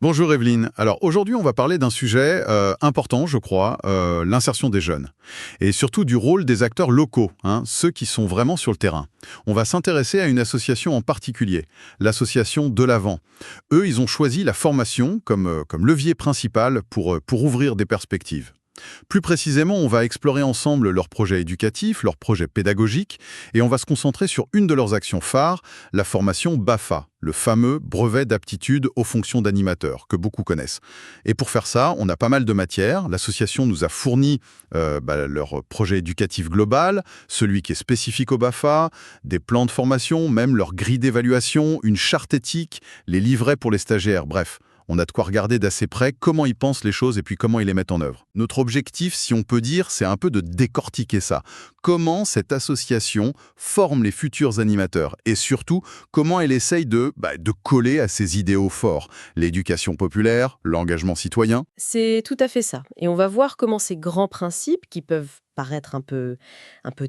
Bonjour Evelyne. Alors aujourd'hui, on va parler d'un sujet important, je crois, l'insertion des jeunes. Et surtout du rôle des acteurs locaux, hein, ceux qui sont vraiment sur le terrain. On va s'intéresser à une association en particulier, l'association De l'Avant. Eux, ils ont choisi la formation comme levier principal pour ouvrir des perspectives. Plus précisément, on va explorer ensemble leurs projets éducatifs, leurs projets pédagogiques, et on va se concentrer sur une de leurs actions phares, la formation BAFA, le fameux brevet d'aptitude aux fonctions d'animateur, que beaucoup connaissent. Et pour faire ça, on a pas mal de matières. L'association nous a fourni leur projet éducatif global, celui qui est spécifique au BAFA, des plans de formation, même leur grille d'évaluation, une charte éthique, les livrets pour les stagiaires, bref. On a de quoi regarder d'assez près comment ils pensent les choses et puis comment ils les mettent en œuvre. Notre objectif, si on peut dire, c'est un peu de décortiquer ça. Comment cette association forme les futurs animateurs et surtout, comment elle essaye de coller à ses idéaux forts. L'éducation populaire, l'engagement citoyen. C'est tout à fait ça. Et on va voir comment ces grands principes, qui peuvent paraître un peu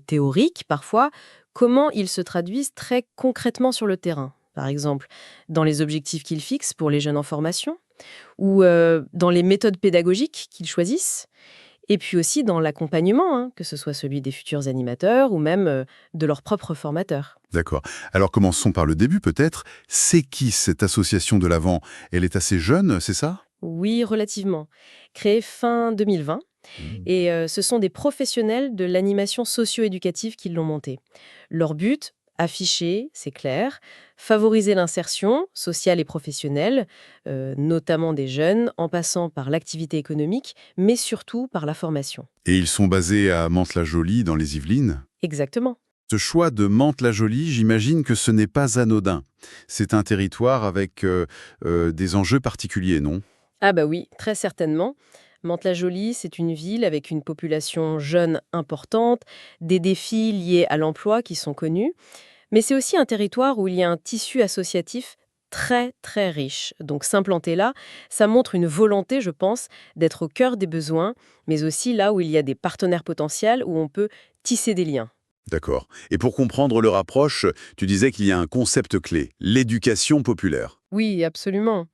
théoriques parfois, comment ils se traduisent très concrètement sur le terrain. Par exemple, dans les objectifs qu'ils fixent pour les jeunes en formation, ou dans les méthodes pédagogiques qu'ils choisissent, et puis aussi dans l'accompagnement, hein, que ce soit celui des futurs animateurs ou même de leurs propres formateurs. D'accord. Alors commençons par le début peut-être. C'est qui cette association de l'Avent? Elle est assez jeune, c'est ça? Oui, relativement. Créée fin 2020, et ce sont des professionnels de l'animation socio-éducative qui l'ont montée. Leur but, affiché, c'est clair, favoriser l'insertion sociale et professionnelle, notamment des jeunes, en passant par l'activité économique, mais surtout par la formation. Et ils sont basés à Mantes-la-Jolie, dans les Yvelines. Exactement. Ce choix de Mantes-la-Jolie, j'imagine que ce n'est pas anodin. C'est un territoire avec des enjeux particuliers, non? Ah bah oui, très certainement. Mantes-la-Jolie, c'est une ville avec une population jeune importante, des défis liés à l'emploi qui sont connus. Mais c'est aussi un territoire où il y a un tissu associatif très très riche. Donc s'implanter là, ça montre une volonté, je pense, d'être au cœur des besoins, mais aussi là où il y a des partenaires potentiels, où on peut tisser des liens. D'accord. Et pour comprendre leur approche, tu disais qu'il y a un concept clé, l'éducation populaire. Oui, absolument.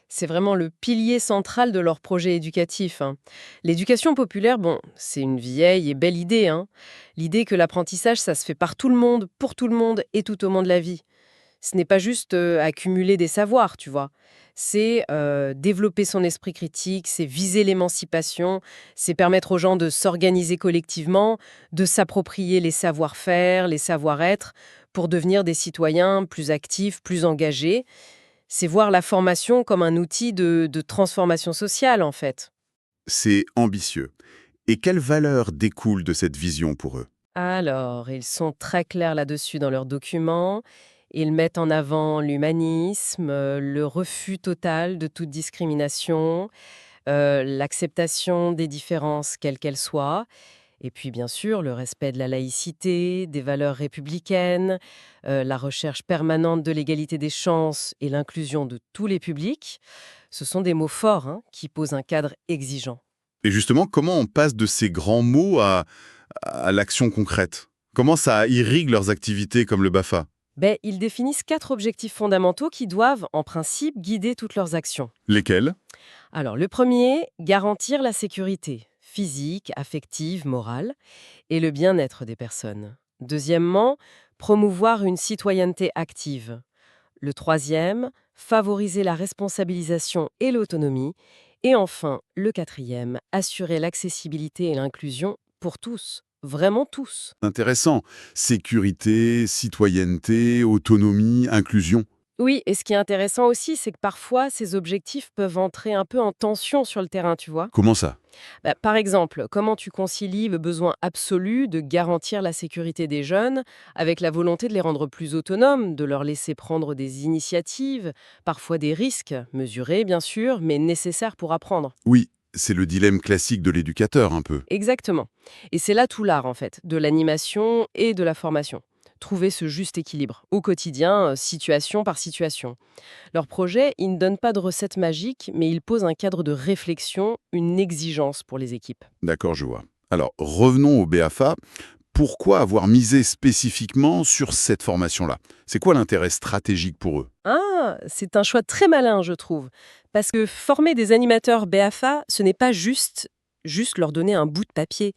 C'est vraiment le pilier central de leur projet éducatif, hein. L'éducation populaire, bon, c'est une vieille et belle idée, hein. L'idée que l'apprentissage, ça se fait par tout le monde, pour tout le monde et tout au long de la vie. Ce n'est pas juste accumuler des savoirs, tu vois. C'est développer son esprit critique, c'est viser l'émancipation, c'est permettre aux gens de s'organiser collectivement, de s'approprier les savoir-faire, les savoir-être, pour devenir des citoyens plus actifs, plus engagés. C'est voir la formation comme un outil de transformation sociale, en fait. C'est ambitieux. Et quelles valeurs découlent de cette vision pour eux? Alors, ils sont très clairs là-dessus dans leurs documents. Ils mettent en avant l'humanisme, le refus total de toute discrimination, l'acceptation des différences quelles qu'elles soient, et puis bien sûr le respect de la laïcité, des valeurs républicaines, la recherche permanente de l'égalité des chances et l'inclusion de tous les publics. Ce sont des mots forts, hein, qui posent un cadre exigeant. Et justement, comment on passe de ces grands mots à l'action concrète? Comment ça irrigue leurs activités comme le BAFA? Ben, ils définissent 4 objectifs fondamentaux qui doivent, en principe, guider toutes leurs actions. Lesquels? Alors, le premier, garantir la sécurité physique, affective, morale et le bien-être des personnes. Deuxièmement, promouvoir une citoyenneté active. Le troisième, favoriser la responsabilisation et l'autonomie. Et enfin, le quatrième, assurer l'accessibilité et l'inclusion pour tous, vraiment tous. Intéressant. Sécurité, citoyenneté, autonomie, inclusion. Oui, et ce qui est intéressant aussi, c'est que parfois, ces objectifs peuvent entrer un peu en tension sur le terrain, tu vois. Comment ça? Par exemple, comment tu concilies le besoin absolu de garantir la sécurité des jeunes avec la volonté de les rendre plus autonomes, de leur laisser prendre des initiatives, parfois des risques, mesurés bien sûr, mais nécessaires pour apprendre. Oui, c'est le dilemme classique de l'éducateur un peu. Exactement. Et c'est là tout l'art, en fait, de l'animation et de la formation. Trouver ce juste équilibre, au quotidien, situation par situation. Leur projet, il ne donne pas de recette magique, mais il pose un cadre de réflexion, une exigence pour les équipes. D'accord, je vois. Alors, revenons au BAFA. Pourquoi avoir misé spécifiquement sur cette formation-là? C'est quoi l'intérêt stratégique pour eux? Ah, c'est un choix très malin, je trouve. Parce que former des animateurs BAFA, ce n'est pas juste leur donner un bout de papier.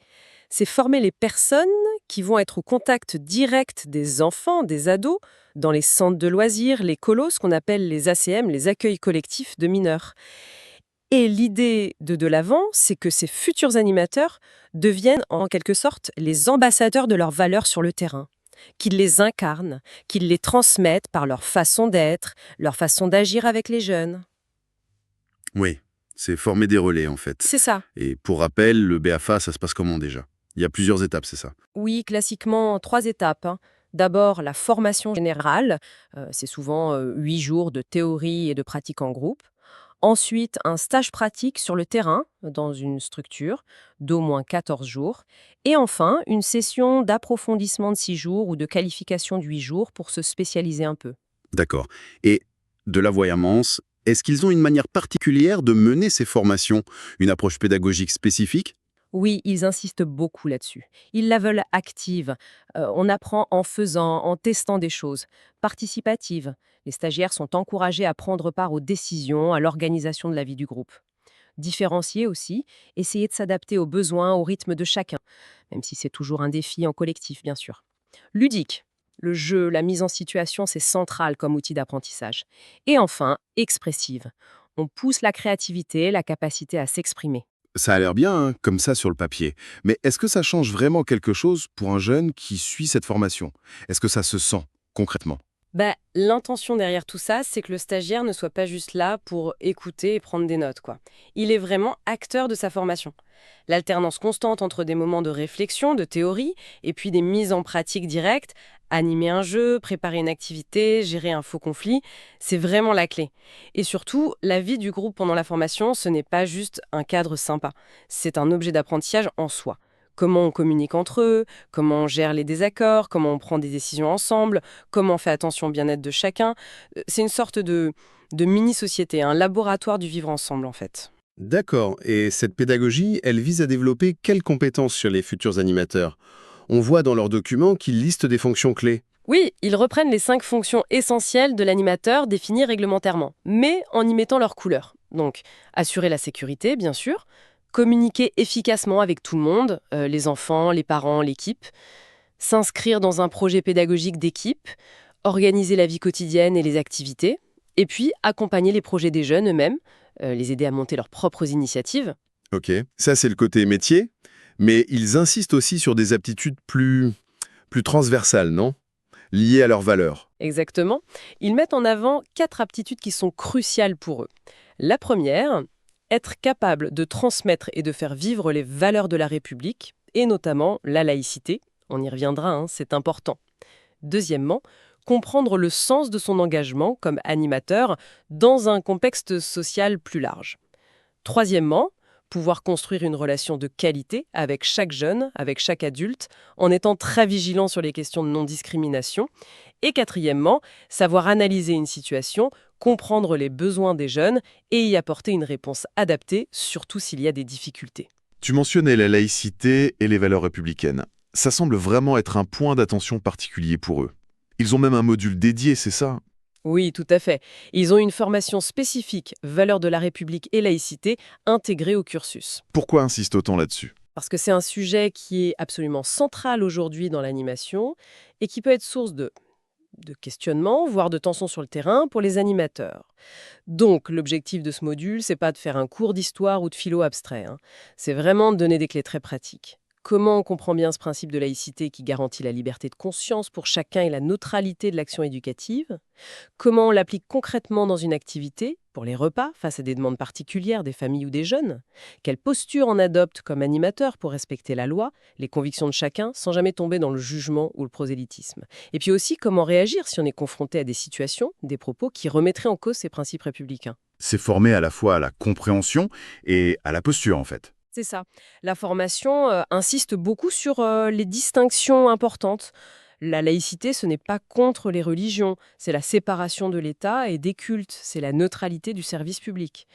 C'est former les personnes qui vont être au contact direct des enfants, des ados, dans les centres de loisirs, les colos, ce qu'on appelle les ACM, les accueils collectifs de mineurs. Et l'idée de l'avant, c'est que ces futurs animateurs deviennent en quelque sorte les ambassadeurs de leurs valeurs sur le terrain, qu'ils les incarnent, qu'ils les transmettent par leur façon d'être, leur façon d'agir avec les jeunes. Oui, c'est former des relais en fait. C'est ça. Et pour rappel, le BAFA, ça se passe comment déjà? Il y a plusieurs étapes, c'est ça? Oui, classiquement, 3 étapes, hein. D'abord, la formation générale, c'est souvent 8 jours de théorie et de pratique en groupe. Ensuite, un stage pratique sur le terrain, dans une structure, d'au moins 14 jours. Et enfin, une session d'approfondissement de 6 jours ou de qualification de 8 jours pour se spécialiser un peu. D'accord. Et de la voyamance, est-ce qu'ils ont une manière particulière de mener ces formations? Une approche pédagogique spécifique? Oui, ils insistent beaucoup là-dessus. Ils la veulent active. On apprend en faisant, en testant des choses. Participative. Les stagiaires sont encouragés à prendre part aux décisions, à l'organisation de la vie du groupe. Différencier aussi, essayer de s'adapter aux besoins, au rythme de chacun, même si c'est toujours un défi en collectif, bien sûr. Ludique. Le jeu, la mise en situation, c'est central comme outil d'apprentissage. Et enfin, expressive. On pousse la créativité, la capacité à s'exprimer. Ça a l'air bien, hein, comme ça sur le papier. Mais est-ce que ça change vraiment quelque chose pour un jeune qui suit cette formation? Est-ce que ça se sent concrètement? L'intention derrière tout ça, c'est que le stagiaire ne soit pas juste là pour écouter et prendre des notes, quoi. Il est vraiment acteur de sa formation. L'alternance constante entre des moments de réflexion, de théorie, et puis des mises en pratique directes, animer un jeu, préparer une activité, gérer un faux conflit, c'est vraiment la clé. Et surtout, la vie du groupe pendant la formation, ce n'est pas juste un cadre sympa. C'est un objet d'apprentissage en soi. Comment on communique entre eux, comment on gère les désaccords, comment on prend des décisions ensemble, comment on fait attention au bien-être de chacun. C'est une sorte de mini-société, un laboratoire du vivre ensemble en fait. D'accord. Et cette pédagogie, elle vise à développer quelles compétences sur les futurs animateurs? On voit dans leurs documents qu'ils listent des fonctions clés. Oui, ils reprennent les 5 fonctions essentielles de l'animateur définies réglementairement, mais en y mettant leur couleur. Donc, assurer la sécurité, bien sûr, communiquer efficacement avec tout le monde, les enfants, les parents, l'équipe, s'inscrire dans un projet pédagogique d'équipe, organiser la vie quotidienne et les activités, et puis accompagner les projets des jeunes eux-mêmes, les aider à monter leurs propres initiatives. Ok. Ça, c'est le côté métier. Mais ils insistent aussi sur des aptitudes plus transversales, non? Liées à leurs valeurs. Exactement. Ils mettent en avant 4 aptitudes qui sont cruciales pour eux. La première, être capable de transmettre et de faire vivre les valeurs de la République, et notamment la laïcité. On y reviendra, hein, c'est important. Deuxièmement, comprendre le sens de son engagement comme animateur dans un contexte social plus large. Troisièmement, pouvoir construire une relation de qualité avec chaque jeune, avec chaque adulte, en étant très vigilant sur les questions de non-discrimination. Et quatrièmement, savoir analyser une situation, comprendre les besoins des jeunes et y apporter une réponse adaptée, surtout s'il y a des difficultés. Tu mentionnais la laïcité et les valeurs républicaines. Ça semble vraiment être un point d'attention particulier pour eux. Ils ont même un module dédié, c'est ça? Oui, tout à fait. Ils ont une formation spécifique, valeurs de la République et laïcité, intégrée au cursus. Pourquoi insiste autant là-dessus? Parce que c'est un sujet qui est absolument central aujourd'hui dans l'animation et qui peut être source de questionnement, voire de tension sur le terrain pour les animateurs. Donc, l'objectif de ce module, c'est pas de faire un cours d'histoire ou de philo abstrait, hein. C'est vraiment de donner des clés très pratiques. Comment on comprend bien ce principe de laïcité qui garantit la liberté de conscience pour chacun et la neutralité de l'action éducative? Comment on l'applique concrètement dans une activité, pour les repas, face à des demandes particulières des familles ou des jeunes? Quelle posture on adopte comme animateur pour respecter la loi, les convictions de chacun, sans jamais tomber dans le jugement ou le prosélytisme? Et puis aussi, comment réagir si on est confronté à des situations, des propos qui remettraient en cause ces principes républicains? C'est formé à la fois à la compréhension et à la posture, en fait. C'est ça. La formation insiste beaucoup sur les distinctions importantes. La laïcité, ce n'est pas contre les religions, c'est la séparation de l'État et des cultes, c'est la neutralité du service public.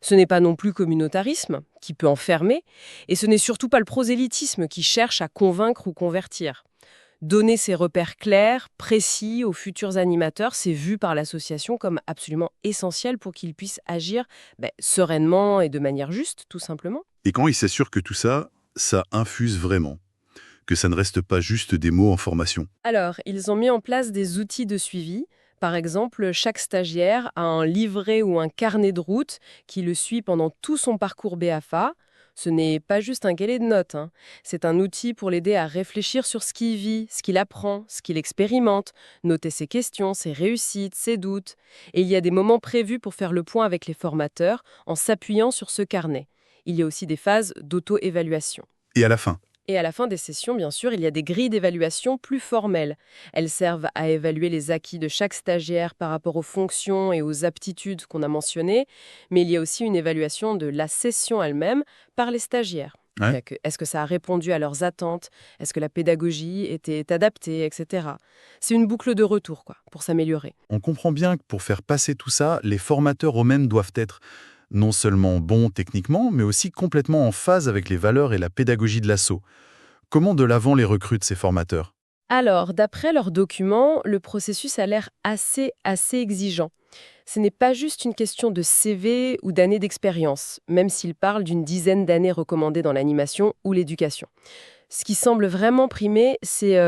Ce n'est pas non plus communautarisme, qui peut enfermer, et ce n'est surtout pas le prosélytisme qui cherche à convaincre ou convertir. Donner ces repères clairs, précis aux futurs animateurs, c'est vu par l'association comme absolument essentiel pour qu'ils puissent agir sereinement et de manière juste, tout simplement. Et quand il s'assure que tout ça, ça infuse vraiment, que ça ne reste pas juste des mots en formation. Alors, ils ont mis en place des outils de suivi. Par exemple, chaque stagiaire a un livret ou un carnet de route qui le suit pendant tout son parcours BAFA. Ce n'est pas juste un cahier de notes, hein. C'est un outil pour l'aider à réfléchir sur ce qu'il vit, ce qu'il apprend, ce qu'il expérimente, noter ses questions, ses réussites, ses doutes. Et il y a des moments prévus pour faire le point avec les formateurs en s'appuyant sur ce carnet. Il y a aussi des phases d'auto-évaluation. Et à la fin, Et à la fin des sessions, bien sûr, il y a des grilles d'évaluation plus formelles. Elles servent à évaluer les acquis de chaque stagiaire par rapport aux fonctions et aux aptitudes qu'on a mentionnées, mais il y a aussi une évaluation de la session elle-même par les stagiaires. Ouais. Est-ce que ça a répondu à leurs attentes? Est-ce que la pédagogie était adaptée, etc. C'est une boucle de retour, pour s'améliorer. on comprend bien que pour faire passer tout ça, les formateurs eux-mêmes doivent être non seulement bons techniquement, mais aussi complètement en phase avec les valeurs et la pédagogie de l'asso. Comment de l'avant les recrutent ces formateurs? Alors, d'après leurs documents, le processus a l'air assez exigeant. Ce n'est pas juste une question de CV ou d'années d'expérience, même s'ils parlent d'une dizaine d'années recommandées dans l'animation ou l'éducation. Ce qui semble vraiment primer, c'est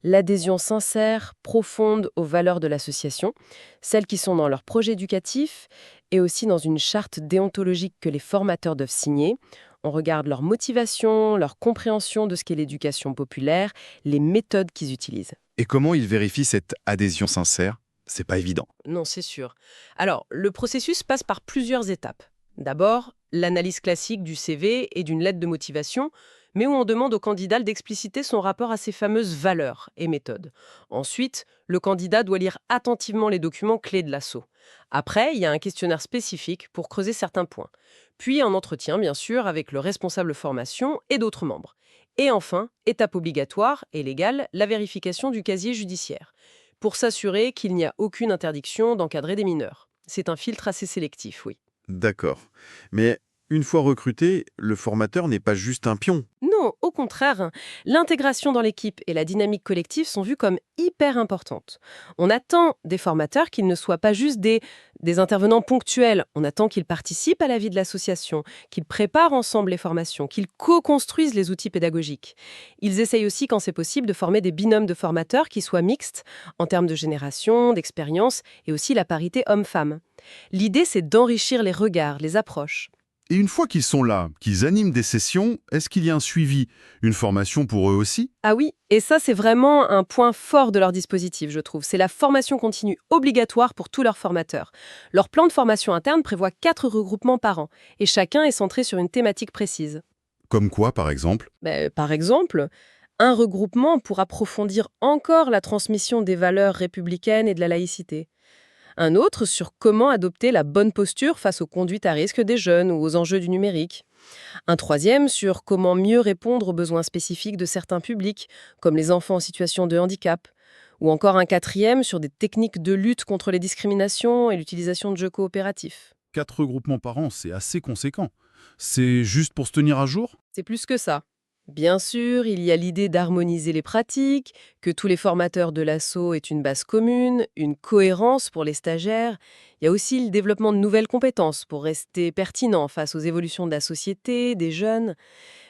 l'adhésion sincère, profonde aux valeurs de l'association, celles qui sont dans leur projet éducatif et aussi dans une charte déontologique que les formateurs doivent signer. On regarde leur motivation, leur compréhension de ce qu'est l'éducation populaire, les méthodes qu'ils utilisent. Et comment ils vérifient cette adhésion sincère? C'est pas évident. Non, c'est sûr. Alors, le processus passe par plusieurs étapes. D'abord, l'analyse classique du CV et d'une lettre de motivation, mais où on demande au candidat d'expliciter son rapport à ces fameuses valeurs et méthodes. Ensuite, le candidat doit lire attentivement les documents clés de l'assaut. Après, il y a un questionnaire spécifique pour creuser certains points. Puis un entretien, bien sûr, avec le responsable formation et d'autres membres. Et enfin, étape obligatoire et légale, la vérification du casier judiciaire, pour s'assurer qu'il n'y a aucune interdiction d'encadrer des mineurs. C'est un filtre assez sélectif, oui. D'accord. Mais une fois recruté, le formateur n'est pas juste un pion. Non, au contraire, l'intégration dans l'équipe et la dynamique collective sont vues comme hyper importantes. On attend des formateurs qu'ils ne soient pas juste des intervenants ponctuels. On attend qu'ils participent à la vie de l'association, qu'ils préparent ensemble les formations, qu'ils co-construisent les outils pédagogiques. Ils essayent aussi, quand c'est possible, de former des binômes de formateurs qui soient mixtes en termes de génération, d'expérience et aussi la parité homme-femme. L'idée, c'est d'enrichir les regards, les approches. Et une fois qu'ils sont là, qu'ils animent des sessions, est-ce qu'il y a un suivi, une formation pour eux aussi? Ah oui, et ça c'est vraiment un point fort de leur dispositif, je trouve. C'est la formation continue obligatoire pour tous leurs formateurs. Leur plan de formation interne prévoit 4 regroupements par an, et chacun est centré sur une thématique précise. Comme quoi, par exemple? Par exemple, un regroupement pour approfondir encore la transmission des valeurs républicaines et de la laïcité. Un autre sur comment adopter la bonne posture face aux conduites à risque des jeunes ou aux enjeux du numérique. Un troisième sur comment mieux répondre aux besoins spécifiques de certains publics, comme les enfants en situation de handicap. Ou encore un quatrième sur des techniques de lutte contre les discriminations et l'utilisation de jeux coopératifs. 4 regroupements par an, c'est assez conséquent. C'est juste pour se tenir à jour? C'est plus que ça. Bien sûr, il y a l'idée d'harmoniser les pratiques, que tous les formateurs de l'asso aient une base commune, une cohérence pour les stagiaires. Il y a aussi le développement de nouvelles compétences pour rester pertinent face aux évolutions de la société, des jeunes.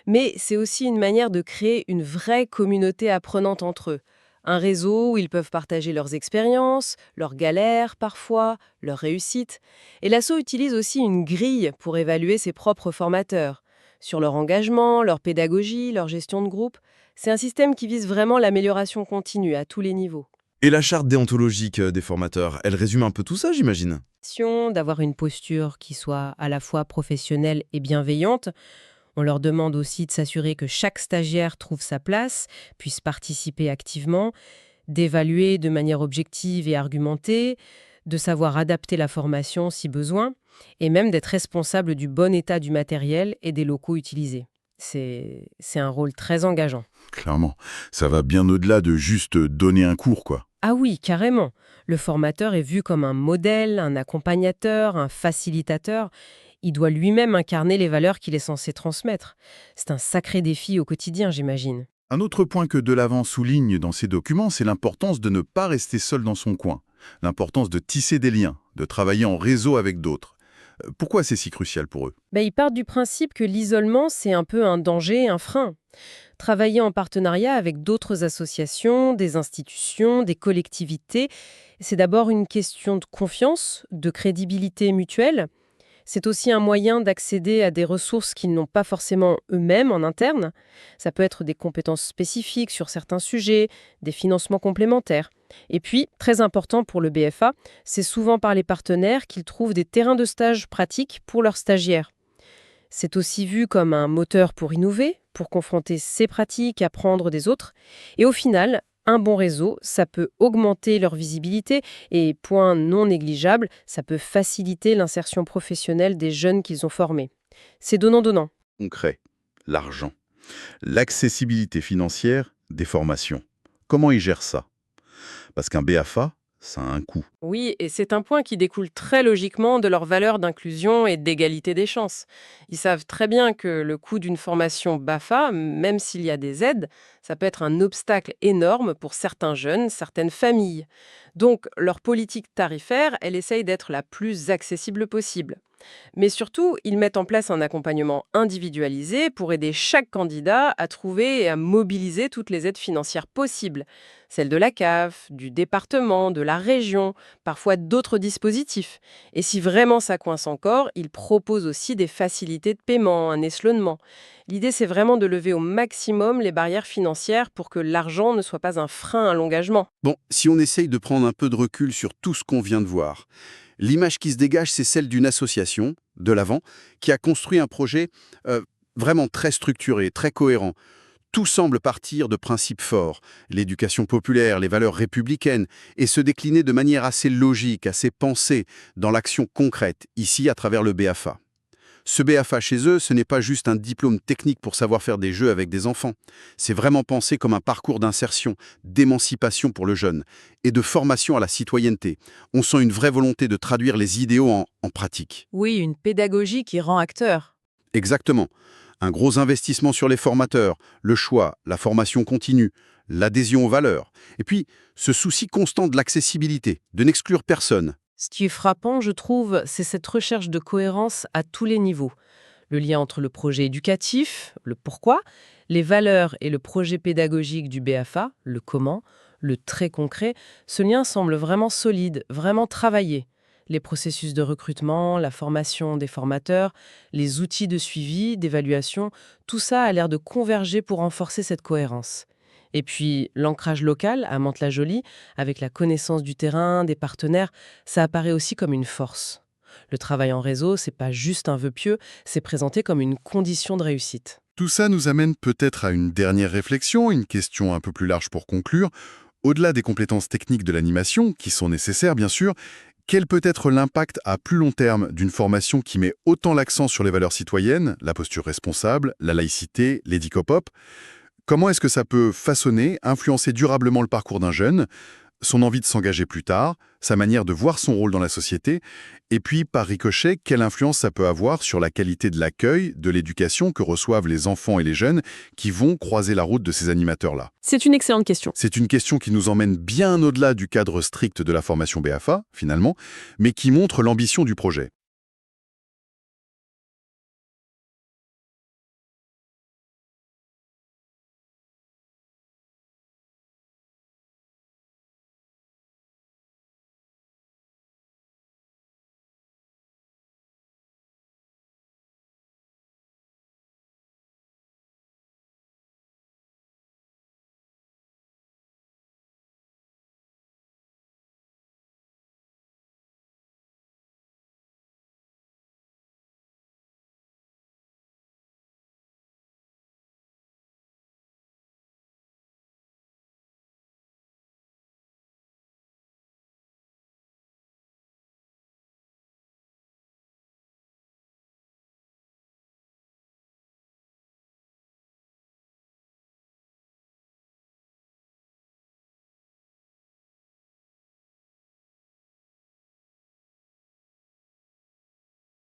Mais c'est aussi une manière de créer une vraie communauté apprenante entre eux. Un réseau où ils peuvent partager leurs expériences, leurs galères parfois, leurs réussites. Et l'asso utilise aussi une grille pour évaluer ses propres formateurs, sur leur engagement, leur pédagogie, leur gestion de groupe. C'est un système qui vise vraiment l'amélioration continue à tous les niveaux. Et la charte déontologique des formateurs, elle résume un peu tout ça, j'imagine. D'avoir une posture qui soit à la fois professionnelle et bienveillante. On leur demande aussi de s'assurer que chaque stagiaire trouve sa place, puisse participer activement, d'évaluer de manière objective et argumentée, de savoir adapter la formation si besoin, et même d'être responsable du bon état du matériel et des locaux utilisés. C'est un rôle très engageant. Clairement, ça va bien au-delà de juste donner un cours, quoi. Ah oui, carrément. Le formateur est vu comme un modèle, un accompagnateur, un facilitateur. Il doit lui-même incarner les valeurs qu'il est censé transmettre. C'est un sacré défi au quotidien, j'imagine. Un autre point que Delavant souligne dans ses documents, c'est l'importance de ne pas rester seul dans son coin. L'importance de tisser des liens, de travailler en réseau avec d'autres. Pourquoi c'est si crucial pour eux? Ils partent du principe que l'isolement, c'est un peu un danger, un frein. Travailler en partenariat avec d'autres associations, des institutions, des collectivités, c'est d'abord une question de confiance, de crédibilité mutuelle. C'est aussi un moyen d'accéder à des ressources qu'ils n'ont pas forcément eux-mêmes en interne. Ça peut être des compétences spécifiques sur certains sujets, des financements complémentaires. Et puis, très important pour le BFA, c'est souvent par les partenaires qu'ils trouvent des terrains de stage pratiques pour leurs stagiaires. C'est aussi vu comme un moteur pour innover, pour confronter ces pratiques, apprendre des autres. Et au final, un bon réseau, ça peut augmenter leur visibilité et, point non négligeable, ça peut faciliter l'insertion professionnelle des jeunes qu'ils ont formés. C'est donnant-donnant. Concret, l'argent. L'accessibilité financière des formations. Comment ils gèrent ça? Parce qu'un BAFA, ça a un coût. Oui, et c'est un point qui découle très logiquement de leur valeur d'inclusion et d'égalité des chances. Ils savent très bien que le coût d'une formation BAFA, même s'il y a des aides, ça peut être un obstacle énorme pour certains jeunes, certaines familles. Donc, leur politique tarifaire, elle essaye d'être la plus accessible possible. Mais surtout, ils mettent en place un accompagnement individualisé pour aider chaque candidat à trouver et à mobiliser toutes les aides financières possibles. Celles de la CAF, du département, de la région, parfois d'autres dispositifs. Et si vraiment ça coince encore, ils proposent aussi des facilités de paiement, un échelonnement. L'idée, c'est vraiment de lever au maximum les barrières financières pour que l'argent ne soit pas un frein à l'engagement. Bon, si on essaye de prendre un peu de recul sur tout ce qu'on vient de voir, l'image qui se dégage, c'est celle d'une association, Delavant, qui a construit un projet vraiment très structuré, très cohérent. Tout semble partir de principes forts, l'éducation populaire, les valeurs républicaines, et se décliner de manière assez logique, assez pensée, dans l'action concrète, ici à travers le BAFA. Ce BAFA chez eux, ce n'est pas juste un diplôme technique pour savoir faire des jeux avec des enfants. C'est vraiment pensé comme un parcours d'insertion, d'émancipation pour le jeune et de formation à la citoyenneté. On sent une vraie volonté de traduire les idéaux en pratique. Oui, une pédagogie qui rend acteur. Exactement. Un gros investissement sur les formateurs, le choix, la formation continue, l'adhésion aux valeurs. Et puis, ce souci constant de l'accessibilité, de n'exclure personne. Ce qui est frappant, je trouve, c'est cette recherche de cohérence à tous les niveaux. Le lien entre le projet éducatif, le pourquoi, les valeurs et le projet pédagogique du BAFA, le comment, le très concret, ce lien semble vraiment solide, vraiment travaillé. Les processus de recrutement, la formation des formateurs, les outils de suivi, d'évaluation, tout ça a l'air de converger pour renforcer cette cohérence. Et puis, l'ancrage local à Mantes-la-Jolie, avec la connaissance du terrain, des partenaires, ça apparaît aussi comme une force. Le travail en réseau, c'est pas juste un vœu pieux, c'est présenté comme une condition de réussite. Tout ça nous amène peut-être à une dernière réflexion, une question un peu plus large pour conclure. Au-delà des compétences techniques de l'animation, qui sont nécessaires bien sûr, quel peut être l'impact à plus long terme d'une formation qui met autant l'accent sur les valeurs citoyennes, la posture responsable, la laïcité, l'édicopop? Comment est-ce que ça peut façonner, influencer durablement le parcours d'un jeune, son envie de s'engager plus tard, sa manière de voir son rôle dans la société, et puis, par ricochet, quelle influence ça peut avoir sur la qualité de l'accueil, de l'éducation que reçoivent les enfants et les jeunes qui vont croiser la route de ces animateurs-là? C'est une excellente question. C'est une question qui nous emmène bien au-delà du cadre strict de la formation BAFA, finalement, mais qui montre l'ambition du projet.